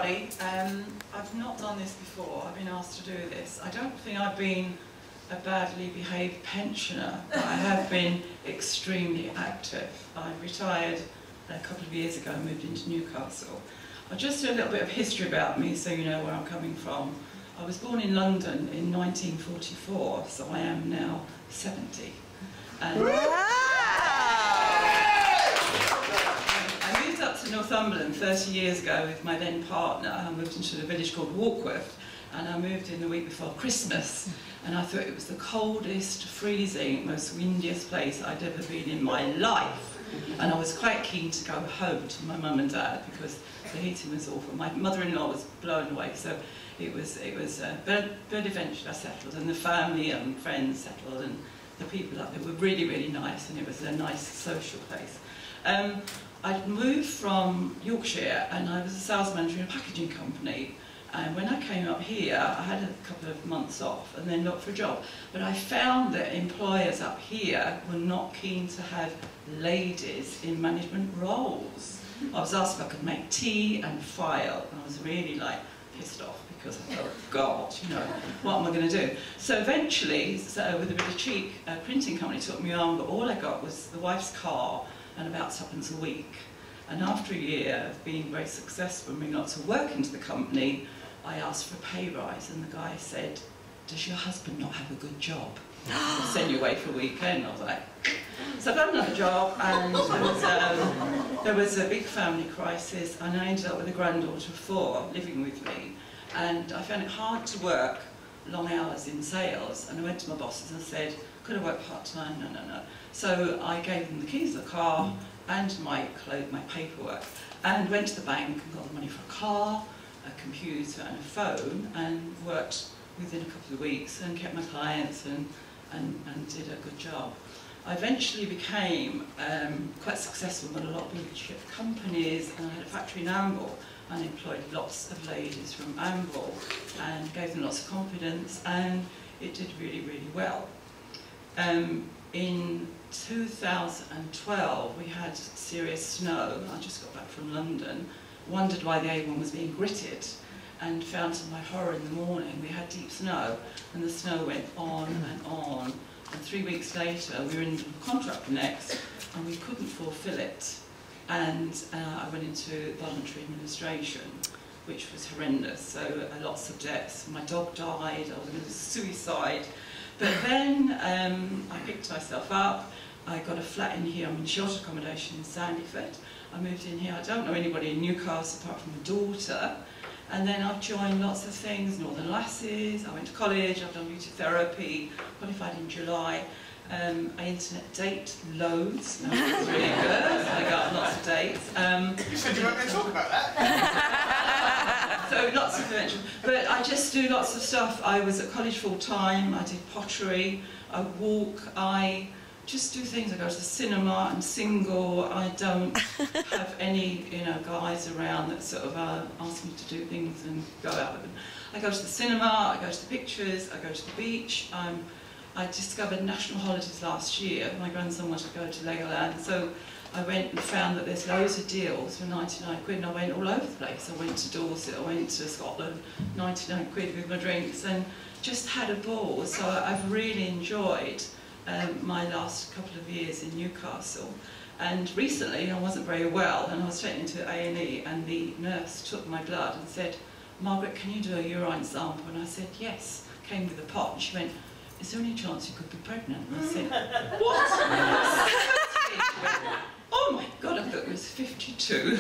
anyway, I've not done this before. I've been asked to do this. I don't think I've been a badly behaved pensioner, but I have been extremely active. I retired a couple of years ago and moved into Newcastle. I'll just do a little bit of history about me so you know where I'm coming from. I was born in London in 1944, so I am now 70. And I moved up to Northumberland 30 years ago with my then partner. I moved into a village called Warkworth, and I moved in the week before Christmas. And I thought it was the coldest, freezing, most windiest place I'd ever been in my life. And I was quite keen to go home to my mum and dad because the heating was awful. My mother-in-law was blown away, so it was. But eventually I settled, and the family and friends settled, and the people up there were really, really nice, and it was a nice social place. I'd moved from Yorkshire, and I was a sales manager in a packaging company. And when I came up here, I had a couple of months off and then looked for a job. But I found that employers up here were not keen to have ladies in management roles. I was asked if I could make tea and file, and I was really like pissed off because I thought, God, you know, what am I going to do? So eventually, with a bit of cheek, a printing company took me on, but all I got was the wife's car and about £2 a week. And after a year of being very successful and being got to work into the company, I asked for a pay rise, and the guy said, "Does your husband not have a good job? I'll send you away for a weekend." I was like, so I got another job, and there was a big family crisis, and I ended up with a granddaughter of 4 living with me, and I found it hard to work long hours in sales, and I went to my bosses and said, could I work part-time? No. So I gave them the keys of the car and my paperwork, and went to the bank and got the money for a car, a computer and a phone, and worked within a couple of weeks and kept my clients and did a good job. I eventually became quite successful with a lot of blue chip companies, and I had a factory in Amble and employed lots of ladies from Amble and gave them lots of confidence, and it did really, really well. In 2012 we had serious snow. I just got back from London, wondered why the A1 was being gritted, and found to my horror in the morning we had deep snow, and the snow went on, and 3 weeks later we were in contract next and we couldn't fulfill it, and I went into voluntary administration, which was horrendous. So lots of deaths. My dog died, I was going to suicide. But then I picked myself up. I got a flat in here. I'm in short accommodation in Sandyford. I moved in here. I don't know anybody in Newcastle apart from my daughter. And then I've joined lots of things, Northern Lasses. I went to college. I've done beauty therapy. Qualified in July. I internet date loads. That was really good. I got lots of dates. You said you weren't going to talk about that. So lots of adventure. But I just do lots of stuff. I was at college full time. I did pottery. I walk. I just do things. I go to the cinema. I'm single. I don't have any, guys around that sort of ask me to do things and go out with them. I go to the cinema. I go to the pictures. I go to the beach. I discovered national holidays last year. My grandson wanted to go to Legoland, so I went and found that there's loads of deals for 99 quid, and I went all over the place. I went to Dorset, I went to Scotland, 99 quid with my drinks, and just had a ball. So I've really enjoyed my last couple of years in Newcastle. And recently I wasn't very well, and I was taken into A&E, and the nurse took my blood and said, "Margaret, can you do a urine sample?" And I said, "Yes." Came with a pot, and she went, "Is there any chance you could be pregnant?" And I said, "What?" She went, "Oh my God, I thought it was 52.